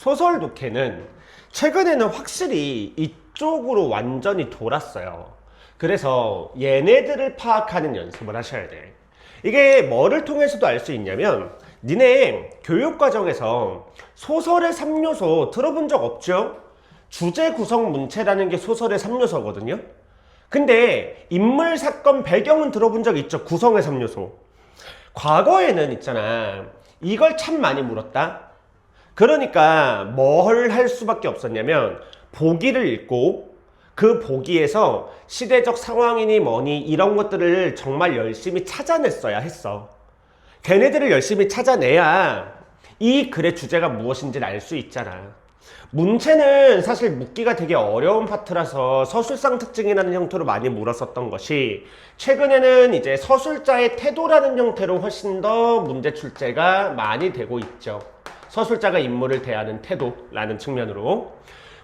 소설 독해는 최근에는 확실히 이쪽으로 완전히 돌았어요. 그래서 얘네들을 파악하는 연습을 하셔야 돼. 이게 뭐를 통해서도 알 수 있냐면, 니네 교육과정에서 소설의 3요소 들어본 적 없죠? 주제, 구성, 문체라는 게 소설의 3요소거든요. 근데 인물, 사건, 배경은 들어본 적 있죠? 구성의 3요소. 과거에는 있잖아, 이걸 참 많이 물었다. 그러니까 뭘 할 수밖에 없었냐면, 보기를 읽고 그 보기에서 시대적 상황이니 뭐니 이런 것들을 정말 열심히 찾아냈어야 했어. 걔네들을 열심히 찾아내야 이 글의 주제가 무엇인지를 알 수 있잖아. 문체는 사실 묻기가 되게 어려운 파트라서 서술상 특징이라는 형태로 많이 물었었던 것이, 최근에는 이제 서술자의 태도라는 형태로 훨씬 더 문제 출제가 많이 되고 있죠. 서술자가 인물을 대하는 태도라는 측면으로.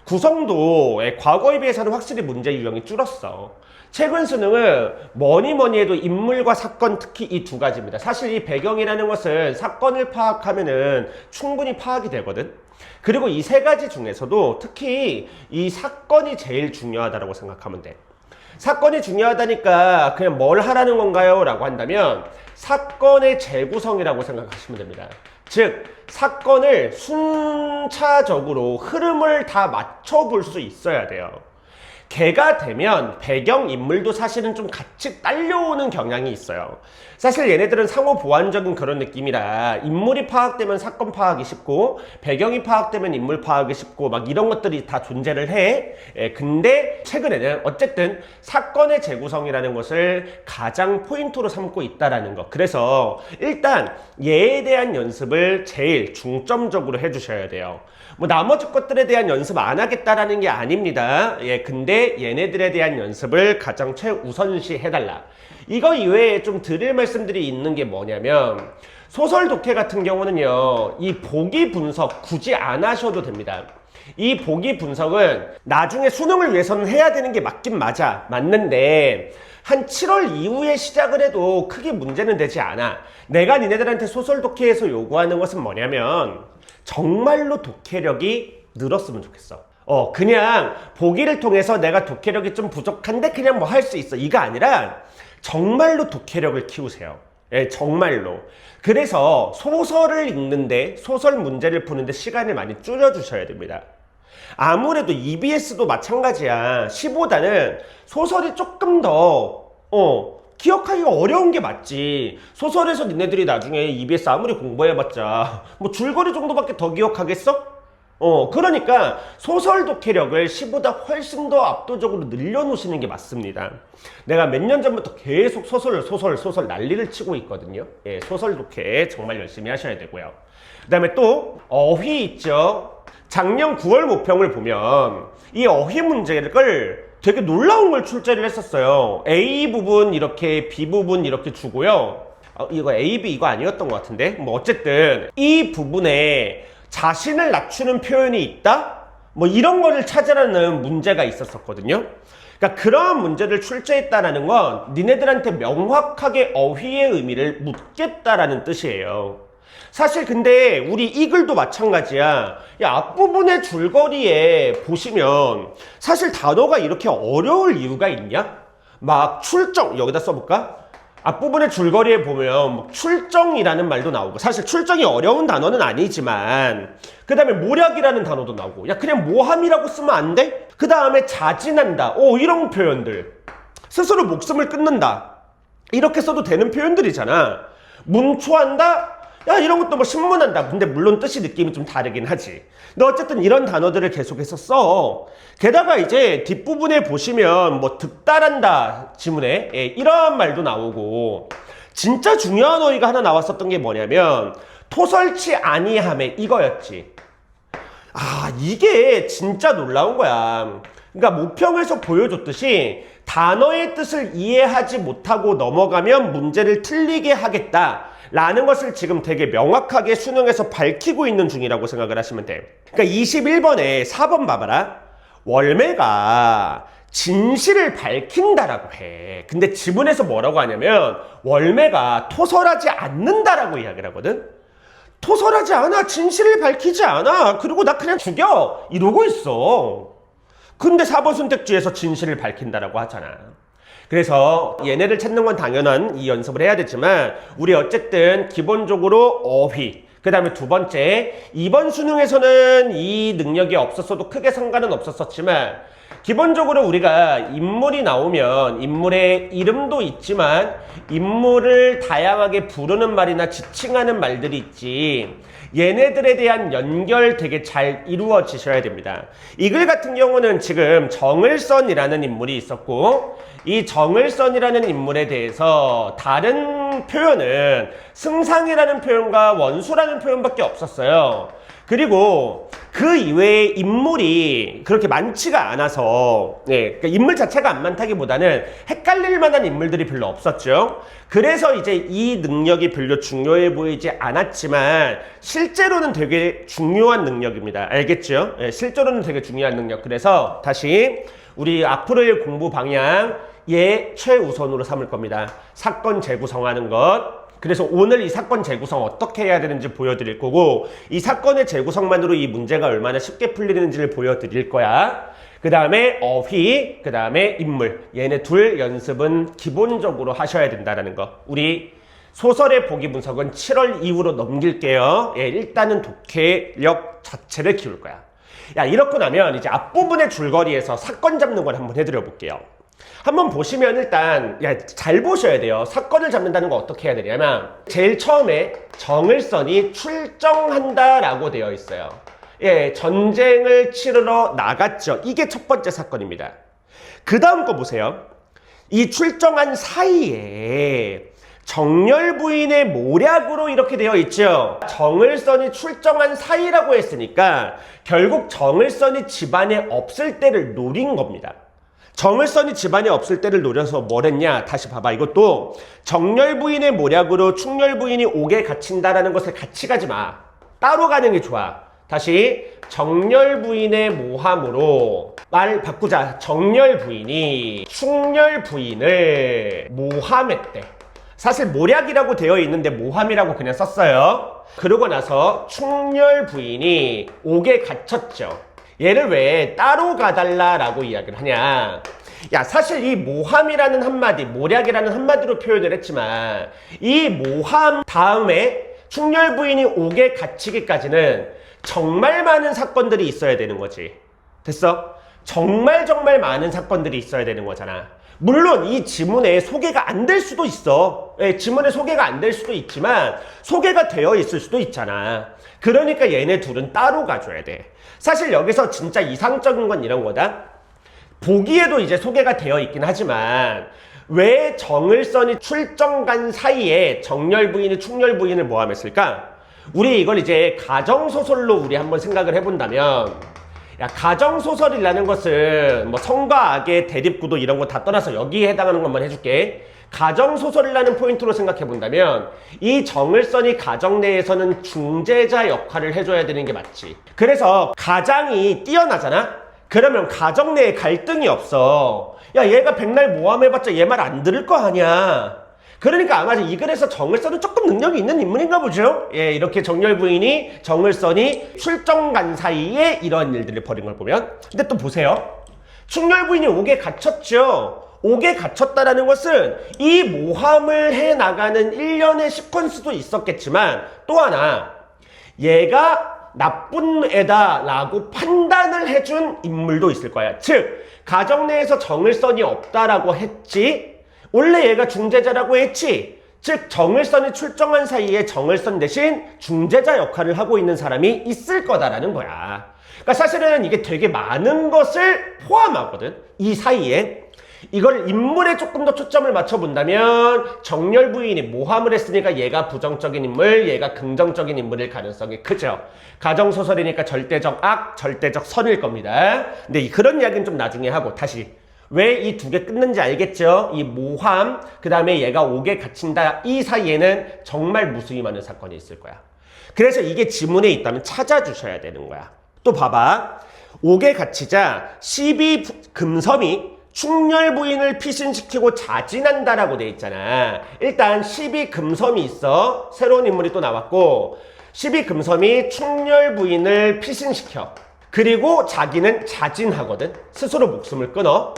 구성도 과거에 비해서는 확실히 문제 유형이 줄었어. 최근 수능은 뭐니 해도 인물과 사건, 특히 이 두 가지입니다. 사실 이 배경이라는 것은 사건을 파악하면은 충분히 파악이 되거든. 그리고 이 세 가지 중에서도 특히 이 사건이 제일 중요하다고 생각하면 돼. 사건이 중요하다니까 그냥 뭘 하라는 건가요? 라고 한다면 사건의 재구성이라고 생각하시면 됩니다. 즉, 사건을 순차적으로 흐름을 다 맞춰볼 수 있어야 돼요. 걔가 되면 배경 인물도 사실은 좀 같이 딸려오는 경향이 있어요. 사실 얘네들은 상호 보완적인 그런 느낌이라 인물이 파악되면 사건 파악이 쉽고, 배경이 파악되면 인물 파악이 쉽고, 막 이런 것들이 다 존재를 해. 근데 최근에는 어쨌든 사건의 재구성이라는 것을 가장 포인트로 삼고 있다라는 것. 그래서 일단 얘에 대한 연습을 제일 중점적으로 해주셔야 돼요. 뭐 나머지 것들에 대한 연습 안 하겠다라는 게 아닙니다. 근데 얘네들에 대한 연습을 가장 최우선시 해달라. 이거 이외에 좀 드릴 말씀들이 있는 게 뭐냐면, 소설 독해 같은 경우는요, 이 보기 분석 굳이 안 하셔도 됩니다. 이 보기 분석은 나중에 수능을 위해서는 해야 되는 게 맞긴 맞는데 한 7월 이후에 시작을 해도 크게 문제는 되지 않아. 내가 니네들한테 소설 독해에서 요구하는 것은 뭐냐면, 정말로 독해력이 늘었으면 좋겠어. 그냥 보기를 통해서 내가 독해력이 좀 부족한데 그냥 뭐 할 수 있어, 이거 아니라 정말로 독해력을 키우세요. 정말로. 그래서 소설을 읽는데, 소설 문제를 푸는데 시간을 많이 줄여주셔야 됩니다. 아무래도 EBS도 마찬가지야. 시보다는 소설이 조금 더 기억하기가 어려운 게 맞지. 소설에서 니네들이 나중에 EBS 아무리 공부해봤자 뭐 줄거리 정도밖에 더 기억하겠어? 그러니까 소설 독해력을 시보다 훨씬 더 압도적으로 늘려놓으시는 게 맞습니다. 내가 몇 년 전부터 계속 소설 난리를 치고 있거든요. 소설 독해 정말 열심히 하셔야 되고요. 그 다음에 또 어휘 있죠. 작년 9월 모평을 보면 이 어휘 문제를 되게 놀라운 걸 출제를 했었어요. A 부분 이렇게, B 부분 이렇게 주고요. 이거 A, B 이거 아니었던 것 같은데, 뭐 어쨌든 이 부분에 자신을 낮추는 표현이 있다? 뭐 이런 거를 찾으라는 문제가 있었었거든요. 그러니까 그러한 문제를 출제했다라는 건 니네들한테 명확하게 어휘의 의미를 묻겠다라는 뜻이에요. 사실 근데 우리 이 글도 마찬가지야. 앞부분의 줄거리에 보시면 사실 단어가 이렇게 어려울 이유가 있냐? 막 출정, 여기다 써볼까? 앞부분의 줄거리에 보면 출정이라는 말도 나오고, 사실 출정이 어려운 단어는 아니지만, 그 다음에 모략이라는 단어도 나오고, 그냥 모함이라고 쓰면 안 돼? 그 다음에 자진한다, 이런 표현들, 스스로 목숨을 끊는다, 이렇게 써도 되는 표현들이잖아. 문초한다? 이런 것도 뭐 신문한다. 근데 물론 뜻이 느낌이 좀 다르긴 하지. 근데 어쨌든 이런 단어들을 계속해서 써. 게다가 이제 뒷부분에 보시면 뭐 득달한다 지문에 이런 말도 나오고, 진짜 중요한 어휘가 하나 나왔었던 게 뭐냐면 토설치 아니함에, 이거였지. 이게 진짜 놀라운 거야. 그러니까 모평에서 보여줬듯이 단어의 뜻을 이해하지 못하고 넘어가면 문제를 틀리게 하겠다 라는 것을 지금 되게 명확하게 수능에서 밝히고 있는 중이라고 생각을 하시면 돼. 그러니까 21번에 4번 봐봐라. 월매가 진실을 밝힌다라고 해. 근데 지문에서 뭐라고 하냐면 월매가 토설하지 않는다라고 이야기를 하거든. 토설하지 않아. 진실을 밝히지 않아. 그리고 나 그냥 죽여. 이러고 있어. 근데 4번 선택지에서 진실을 밝힌다라고 하잖아. 그래서 얘네를 찾는 건 당연한 이 연습을 해야 되지만 우리 어쨌든 기본적으로 어휘, 그 다음에 두 번째, 이번 수능에서는 이 능력이 없었어도 크게 상관은 없었지만 기본적으로 우리가 인물이 나오면 인물의 이름도 있지만 인물을 다양하게 부르는 말이나 지칭하는 말들이 있지, 얘네들에 대한 연결 되게 잘 이루어지셔야 됩니다. 이 글 같은 경우는 지금 정을선이라는 인물이 있었고, 이 정을선이라는 인물에 대해서 다른 표현은 승상이라는 표현과 원수라는 표현밖에 없었어요. 그리고 그 이외의 인물이 그렇게 많지가 않아서, 그러니까 인물 자체가 안 많다기보다는 헷갈릴 만한 인물들이 별로 없었죠. 그래서 이제 이 능력이 별로 중요해 보이지 않았지만 실제로는 되게 중요한 능력입니다. 알겠죠? 실제로는 되게 중요한 능력. 그래서 다시 우리 앞으로의 공부 방향 최우선으로 삼을 겁니다. 사건 재구성하는 것. 그래서 오늘 이 사건 재구성 어떻게 해야 되는지 보여드릴 거고, 이 사건의 재구성만으로 이 문제가 얼마나 쉽게 풀리는지를 보여드릴 거야. 그 다음에 어휘, 그 다음에 인물. 얘네 둘 연습은 기본적으로 하셔야 된다는 거. 우리 소설의 보기 분석은 7월 이후로 넘길게요. 일단은 독해력 자체를 키울 거야. 야, 이렇고 나면 이제 앞부분의 줄거리에서 사건 잡는 걸 한번 해드려 볼게요. 한번 보시면 일단 잘 보셔야 돼요. 사건을 잡는다는 거 어떻게 해야 되냐면 제일 처음에 정을선이 출정한다 라고 되어 있어요. 전쟁을 치르러 나갔죠. 이게 첫 번째 사건입니다. 그 다음 거 보세요. 이 출정한 사이에 정렬 부인의 모략으로 이렇게 되어 있죠. 정을선이 출정한 사이라고 했으니까 결국 정을선이 집안에 없을 때를 노린 겁니다. 정을선이 집안에 없을 때를 노려서 뭘 했냐? 다시 봐봐. 이것도 정렬 부인의 모략으로 충렬 부인이 옥에 갇힌다라는 것을 같이 가지 마. 따로 가는 게 좋아. 다시 정렬 부인의 모함으로 말 바꾸자. 정렬 부인이 충렬 부인을 모함했대. 사실 모략이라고 되어 있는데 모함이라고 그냥 썼어요. 그러고 나서 충렬 부인이 옥에 갇혔죠. 얘를 왜 따로 가달라라고 이야기를 하냐. 야, 사실 이 모함이라는 한마디, 모략이라는 한마디로 표현을 했지만 이 모함 다음에 충렬 부인이 옥에 갇히기까지는 정말 많은 사건들이 있어야 되는 거지. 됐어? 정말 많은 사건들이 있어야 되는 거잖아. 물론 이 지문에 소개가 안 될 수도 있어. 지문에 소개가 안 될 수도 있지만 소개가 되어 있을 수도 있잖아. 그러니까 얘네 둘은 따로 가줘야 돼. 사실 여기서 진짜 이상적인 건 이런 거다. 보기에도 이제 소개가 되어 있긴 하지만 왜 정을선이 출정 간 사이에 정렬 부인이 충렬 부인을 모함했을까? 우리 이걸 이제 가정소설로 우리 한번 생각을 해본다면, 야, 가정소설이라는 것은 뭐 성과 악의 대립구도 이런 거 다 떠나서 여기에 해당하는 것만 해줄게. 가정소설이라는 포인트로 생각해본다면 이 정을선이 가정 내에서는 중재자 역할을 해줘야 되는 게 맞지. 그래서 가장이 뛰어나잖아? 그러면 가정 내에 갈등이 없어. 야, 얘가 백날 모함해봤자 얘 말 안 들을 거 아니야. 그러니까 아마 이 글에서 정을선은 조금 능력이 있는 인물인가 보죠. 이렇게 정렬 부인이 정을선이 출정 간 사이에 이런 일들을 벌인 걸 보면. 근데 또 보세요. 충렬 부인이 옥에 갇혔죠. 옥에 갇혔다라는 것은 이 모함을 해나가는 일련의 시퀀스도 있었겠지만 또 하나, 얘가 나쁜 애다 라고 판단을 해준 인물도 있을 거야. 즉 가정 내에서 정을선이 없다라고 했지, 원래 얘가 중재자라고 했지. 즉 정을선이 출정한 사이에 정을선 대신 중재자 역할을 하고 있는 사람이 있을 거다라는 거야. 그러니까 사실은 이게 되게 많은 것을 포함하거든. 이 사이에 이걸 인물에 조금 더 초점을 맞춰본다면 정렬 부인이 모함을 했으니까 얘가 부정적인 인물, 얘가 긍정적인 인물일 가능성이 크죠. 가정소설이니까 절대적 악, 절대적 선일 겁니다. 근데 그런 이야기는 좀 나중에 하고, 다시 왜 이 두 개 끊는지 알겠죠? 이 모함, 그 다음에 얘가 옥에 갇힌다, 이 사이에는 정말 무수히 많은 사건이 있을 거야. 그래서 이게 지문에 있다면 찾아주셔야 되는 거야. 또 봐봐. 옥에 갇히자 12금섬이 충렬 부인을 피신시키고 자진한다라고 돼 있잖아. 일단 12금섬이 있어. 새로운 인물이 또 나왔고, 12금섬이 충렬 부인을 피신시켜. 그리고 자기는 자진하거든. 스스로 목숨을 끊어.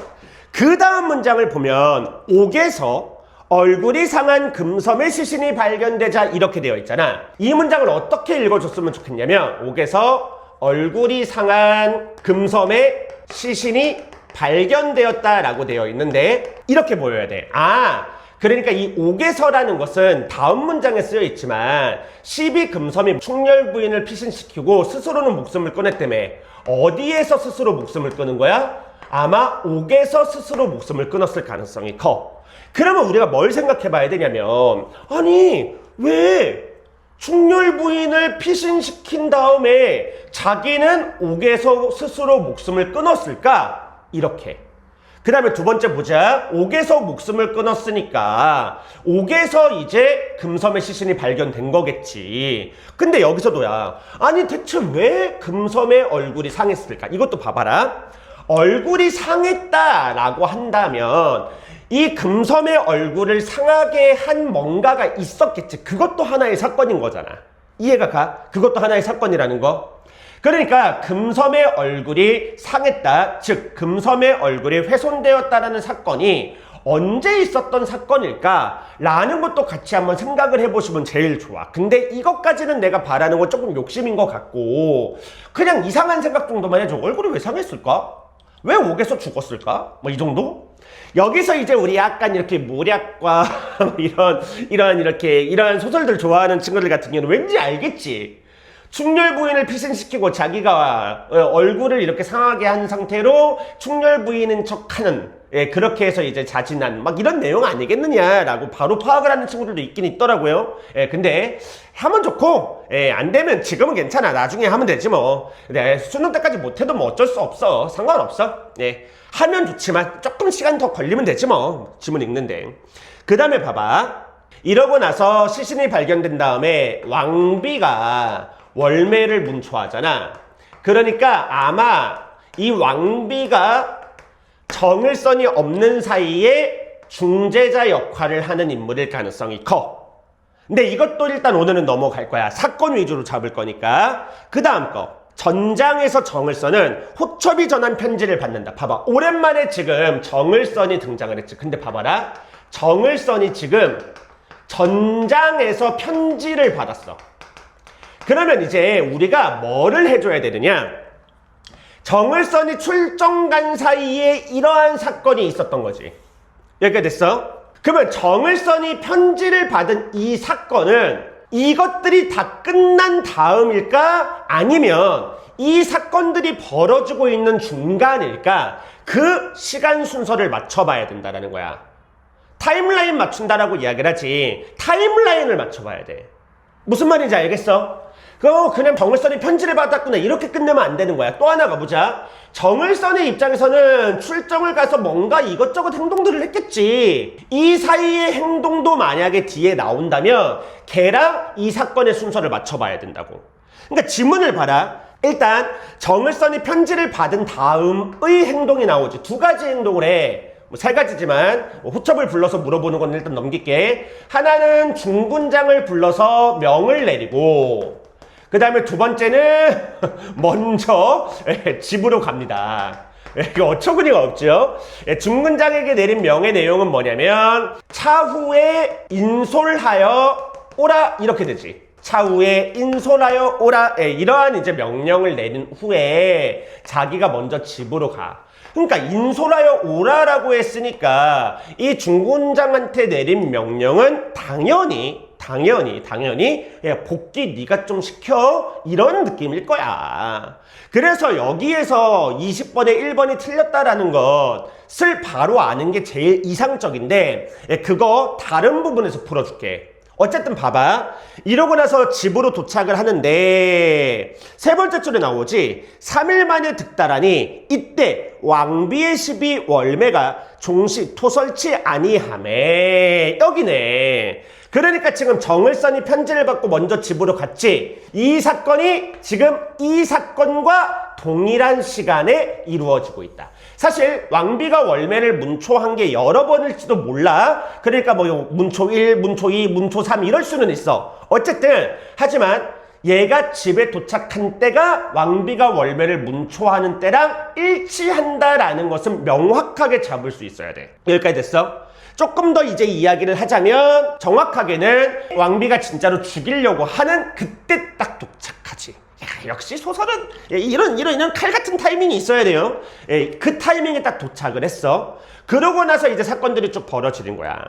그 다음 문장을 보면 옥에서 얼굴이 상한 금섬의 시신이 발견되자 이렇게 되어 있잖아. 이 문장을 어떻게 읽어줬으면 좋겠냐면 옥에서 얼굴이 상한 금섬의 시신이 발견되었다라고 되어 있는데 이렇게 보여야 돼. 그러니까 이 옥에서라는 것은 다음 문장에 쓰여 있지만 12금섬이 충렬 부인을 피신시키고 스스로는 목숨을 끊었다며. 어디에서 스스로 목숨을 끊은 거야? 아마 옥에서 스스로 목숨을 끊었을 가능성이 커. 그러면 우리가 뭘 생각해 봐야 되냐면, 아니 왜 충렬 부인을 피신시킨 다음에 자기는 옥에서 스스로 목숨을 끊었을까? 이렇게. 그 다음에 두 번째 보자. 옥에서 목숨을 끊었으니까 옥에서 이제 금섬의 시신이 발견된 거겠지. 근데 여기서도야, 아니 대체 왜 금섬의 얼굴이 상했을까? 이것도 봐봐라. 얼굴이 상했다라고 한다면 이 금섬의 얼굴을 상하게 한 뭔가가 있었겠지. 그것도 하나의 사건인 거잖아. 이해가 가? 그것도 하나의 사건이라는 거. 그러니까 금섬의 얼굴이 상했다, 즉 금섬의 얼굴이 훼손되었다라는 사건이 언제 있었던 사건일까? 라는 것도 같이 한번 생각을 해보시면 제일 좋아. 근데 이것까지는 내가 바라는 건 조금 욕심인 것 같고 그냥 이상한 생각 정도만 해줘. 얼굴이 왜 상했을까? 왜 옥에서 죽었을까? 뭐 이 정도? 여기서 이제 우리 약간 이렇게 모략과 이러한 소설들 좋아하는 친구들 같은 경우는 왠지 알겠지. 충렬 부인을 피신시키고 자기가 얼굴을 이렇게 상하게 한 상태로 충렬 부인인 척하는, 그렇게 해서 이제 자진한 막 이런 내용 아니겠느냐라고 바로 파악을 하는 친구들도 있긴 있더라고요. 근데 하면 좋고 안 되면 지금은 괜찮아. 나중에 하면 되지 뭐. 수능 때까지 못해도 뭐 어쩔 수 없어. 상관없어. 하면 좋지만 조금 시간 더 걸리면 되지 뭐. 지문 읽는데. 그 다음에 봐봐. 이러고 나서 시신이 발견된 다음에 왕비가 월매를 문초하잖아. 그러니까 아마 이 왕비가 정을선이 없는 사이에 중재자 역할을 하는 인물일 가능성이 커. 근데 이것도 일단 오늘은 넘어갈 거야. 사건 위주로 잡을 거니까. 그 다음 거. 전장에서 정을선은 호첩이 전한 편지를 받는다. 봐봐. 오랜만에 지금 정을선이 등장을 했지. 근데 봐봐라. 정을선이 지금 전장에서 편지를 받았어. 그러면 이제 우리가 뭐를 해줘야 되느냐? 정을선이 출정 간 사이에 이러한 사건이 있었던 거지. 여기가 됐어? 그러면 정을선이 편지를 받은 이 사건은 이것들이 다 끝난 다음일까? 아니면 이 사건들이 벌어지고 있는 중간일까? 그 시간 순서를 맞춰봐야 된다는 거야. 타임라인 맞춘다라고 이야기를 하지 타임라인을 맞춰봐야 돼. 무슨 말인지 알겠어? 그냥 정을선이 편지를 받았구나 이렇게 끝내면 안 되는 거야. 또 하나 가보자. 정을선의 입장에서는 출정을 가서 뭔가 이것저것 행동들을 했겠지. 이 사이의 행동도 만약에 뒤에 나온다면 걔랑 이 사건의 순서를 맞춰봐야 된다고. 그러니까 지문을 봐라. 일단 정을선이 편지를 받은 다음의 행동이 나오지. 두 가지 행동을 해. 세 가지지만 호첩을 불러서 물어보는 건 일단 넘길게. 하나는 중군장을 불러서 명을 내리고, 그 다음에 두 번째는 먼저 집으로 갑니다. 이거 어처구니가 없죠. 중군장에게 내린 명의 내용은 뭐냐면 차후에 인솔하여 오라 이렇게 되지. 차후에 인솔하여 오라, 이러한 이제 명령을 내린 후에 자기가 먼저 집으로 가. 그러니까 인솔하여 오라라고 했으니까 이 중군장한테 내린 명령은 당연히 복귀 네가 좀 시켜 이런 느낌일 거야. 그래서 여기에서 20번에 1번이 틀렸다라는 것을 바로 아는 게 제일 이상적인데 그거 다른 부분에서 풀어줄게. 어쨌든 봐봐. 이러고 나서 집으로 도착을 하는데 세 번째 줄에 나오지. 3일 만에 득달하니 이때 왕비의 시비 월매가 종시 토설치 아니하매. 여기네. 그러니까 지금 정을선이 편지를 받고 먼저 집으로 갔지. 이 사건이 지금 이 사건과 동일한 시간에 이루어지고 있다. 사실 왕비가 월매를 문초한 게 여러 번일지도 몰라. 그러니까 뭐 문초 1, 문초 2, 문초 3 이럴 수는 있어. 어쨌든 하지만 얘가 집에 도착한 때가 왕비가 월매를 문초하는 때랑 일치한다라는 것은 명확하게 잡을 수 있어야 돼. 여기까지 됐어? 조금 더 이제 이야기를 하자면 정확하게는 왕비가 진짜로 죽이려고 하는 그때 딱 도착하지. 야, 역시 소설은 이런 칼 같은 타이밍이 있어야 돼요. 그 타이밍에 딱 도착을 했어. 그러고 나서 이제 사건들이 쭉 벌어지는 거야.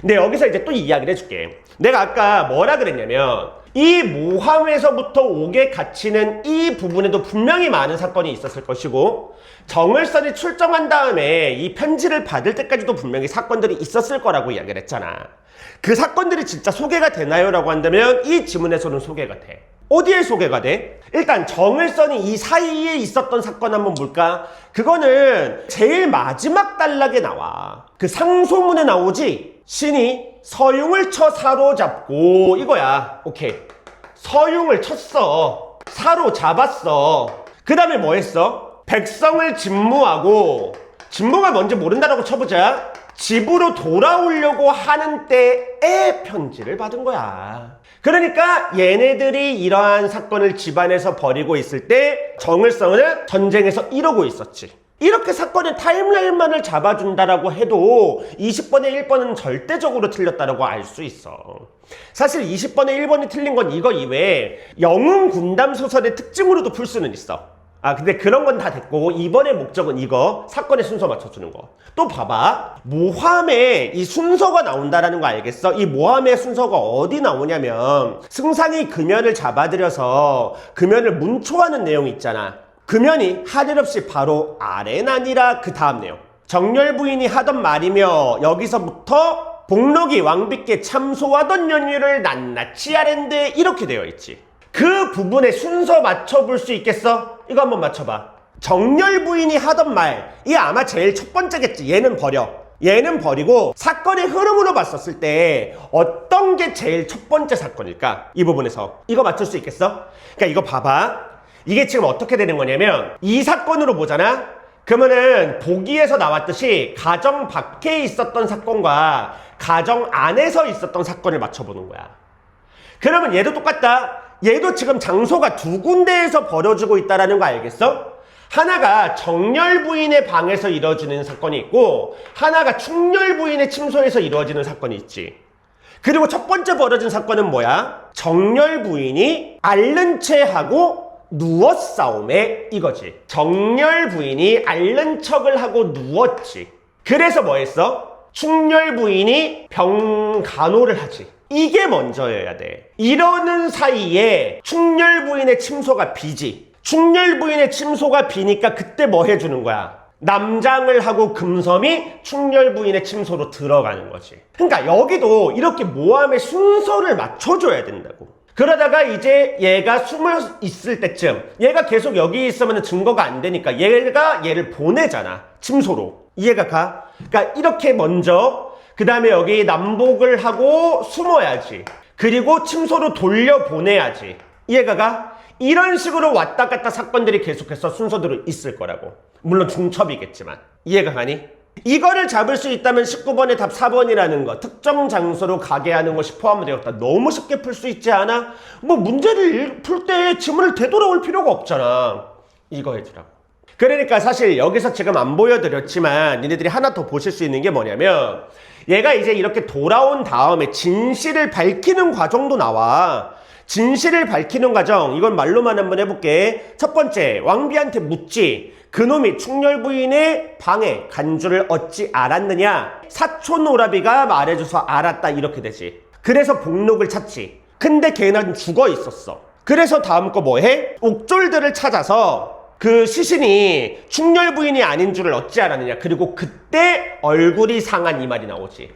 근데 여기서 이제 또 이야기를 해줄게. 내가 아까 뭐라 그랬냐면 이 모함에서부터 옥에 갇히는 이 부분에도 분명히 많은 사건이 있었을 것이고 정을선이 출정한 다음에 이 편지를 받을 때까지도 분명히 사건들이 있었을 거라고 이야기를 했잖아. 그 사건들이 진짜 소개가 되나요? 라고 한다면 이 지문에서는 소개가 돼. 어디에 소개가 돼? 일단 정을선이 이 사이에 있었던 사건 한번 볼까? 그거는 제일 마지막 단락에 나와. 그 상소문에 나오지? 신이 서융을 쳐 사로잡고 이거야. 오케이. 서융을 쳤어. 사로잡았어. 그 다음에 뭐 했어? 백성을 진무하고, 진무가 뭔지 모른다라고 쳐보자. 집으로 돌아오려고 하는 때에 편지를 받은 거야. 그러니까 얘네들이 이러한 사건을 집안에서 벌이고 있을 때 정을성은 전쟁에서 이러고 있었지. 이렇게 사건의 타임라인만을 잡아준다라고 해도 20번에 1번은 절대적으로 틀렸다라고 알 수 있어. 사실 20번에 1번이 틀린 건 이거 이외에 영웅 군담 소설의 특징으로도 풀 수는 있어. 근데 그런 건 다 됐고 이번의 목적은 이거 사건의 순서 맞춰주는 거. 또 봐봐. 모함에 이 순서가 나온다라는 거 알겠어? 이 모함의 순서가 어디 나오냐면 승상이 금연을 잡아들여서 금연을 문초하는 내용이 있잖아. 금연이 하늘 없이 바로 아래나니라 그 다음 내용. 정렬 부인이 하던 말이며 여기서부터 복록이 왕비께 참소하던 연유를 낱낱이 아랜데 이렇게 되어 있지. 그 부분에 순서 맞춰볼 수 있겠어? 이거 한번 맞춰봐. 정렬 부인이 하던 말, 이게 아마 제일 첫 번째겠지. 얘는 버려. 얘는 버리고 사건의 흐름으로 봤었을 때 어떤 게 제일 첫 번째 사건일까? 이 부분에서 이거 맞출 수 있겠어? 그러니까 이거 봐봐. 이게 지금 어떻게 되는 거냐면 이 사건으로 보잖아? 그러면은 보기에서 나왔듯이 가정 밖에 있었던 사건과 가정 안에서 있었던 사건을 맞춰보는 거야. 그러면 얘도 똑같다. 얘도 지금 장소가 두 군데에서 벌어지고 있다는 거 알겠어? 하나가 정렬 부인의 방에서 이루어지는 사건이 있고 하나가 충렬 부인의 침소에서 이루어지는 사건이 있지. 그리고 첫 번째 벌어진 사건은 뭐야? 정렬 부인이 앓는 채 하고 누웠싸움에 이거지. 정렬 부인이 앓는 척을 하고 누웠지. 그래서 뭐 했어? 충렬 부인이 병간호를 하지. 이게 먼저여야 돼. 이러는 사이에 충렬 부인의 침소가 비지. 충렬 부인의 침소가 비니까 그때 뭐 해주는 거야? 남장을 하고 금섬이 충렬 부인의 침소로 들어가는 거지. 그러니까 여기도 이렇게 모함의 순서를 맞춰줘야 된다고. 그러다가 이제 얘가 숨어 있을 때쯤 얘가 계속 여기 있으면 증거가 안 되니까 얘가 얘를 보내잖아. 침소로. 이해가 가? 그러니까 이렇게 먼저 그 다음에 여기 남복을 하고 숨어야지. 그리고 침소로 돌려보내야지. 이해가 가? 이런 식으로 왔다 갔다 사건들이 계속해서 순서대로 있을 거라고. 물론 중첩이겠지만. 이해가 가니? 이거를 잡을 수 있다면 19번의 답 4번이라는 거. 특정 장소로 가게 하는 것이 포함되었다. 너무 쉽게 풀 수 있지 않아? 뭐 문제를 풀 때 지문을 되돌아올 필요가 없잖아. 이거 해주라고. 그러니까 사실 여기서 지금 안 보여드렸지만 니네들이 하나 더 보실 수 있는 게 뭐냐면 얘가 이제 이렇게 돌아온 다음에 진실을 밝히는 과정도 나와. 진실을 밝히는 과정, 이건 말로만 한번 해볼게. 첫 번째, 왕비한테 묻지. 그놈이 충렬 부인의 방에 간주를 얻지 않았느냐? 사촌 오라비가 말해줘서 알았다. 이렇게 되지. 그래서 복록을 찾지. 근데 걔는 죽어 있었어. 그래서 다음 거 뭐 해? 옥졸들을 찾아서 그 시신이 충렬 부인이 아닌 줄을 어찌 알았느냐. 그리고 그때 얼굴이 상한 이 말이 나오지.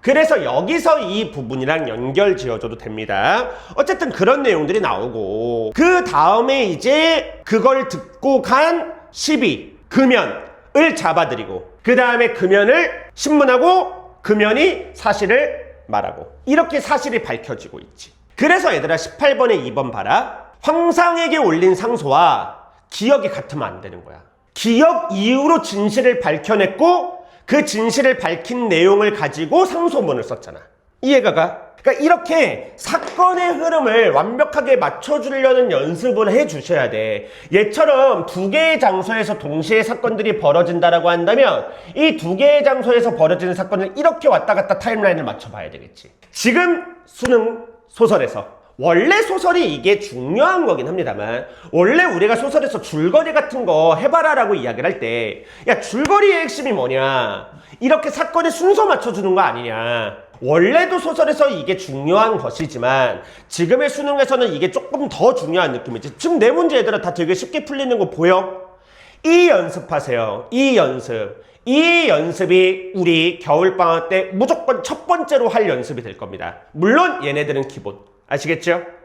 그래서 여기서 이 부분이랑 연결 지어줘도 됩니다. 어쨌든 그런 내용들이 나오고 그 다음에 이제 그걸 듣고 간 시비, 금연을 잡아들이고 그 다음에 금연을 신문하고 금연이 사실을 말하고 이렇게 사실이 밝혀지고 있지. 그래서 얘들아 18번에 2번 봐라. 황상에게 올린 상소와 기억이 같으면 안 되는 거야. 기억 이후로 진실을 밝혀냈고 그 진실을 밝힌 내용을 가지고 상소문을 썼잖아. 이해가 가? 그러니까 이렇게 사건의 흐름을 완벽하게 맞춰주려는 연습을 해주셔야 돼. 얘처럼 두 개의 장소에서 동시에 사건들이 벌어진다라고 한다면 이 두 개의 장소에서 벌어지는 사건을 이렇게 왔다 갔다 타임라인을 맞춰봐야 되겠지. 지금 수능 소설에서 원래 소설이 이게 중요한 거긴 합니다만 원래 우리가 소설에서 줄거리 같은 거 해봐라라고 이야기를 할 때 야 줄거리의 핵심이 뭐냐 이렇게 사건의 순서 맞춰주는 거 아니냐 원래도 소설에서 이게 중요한 것이지만 지금의 수능에서는 이게 조금 더 중요한 느낌이지. 지금 네 문제 얘들아 다 되게 쉽게 풀리는 거 보여? 이 연습하세요. 이 연습. 이 연습이 우리 겨울방학 때 무조건 첫 번째로 할 연습이 될 겁니다. 물론 얘네들은 기본. 아시겠죠?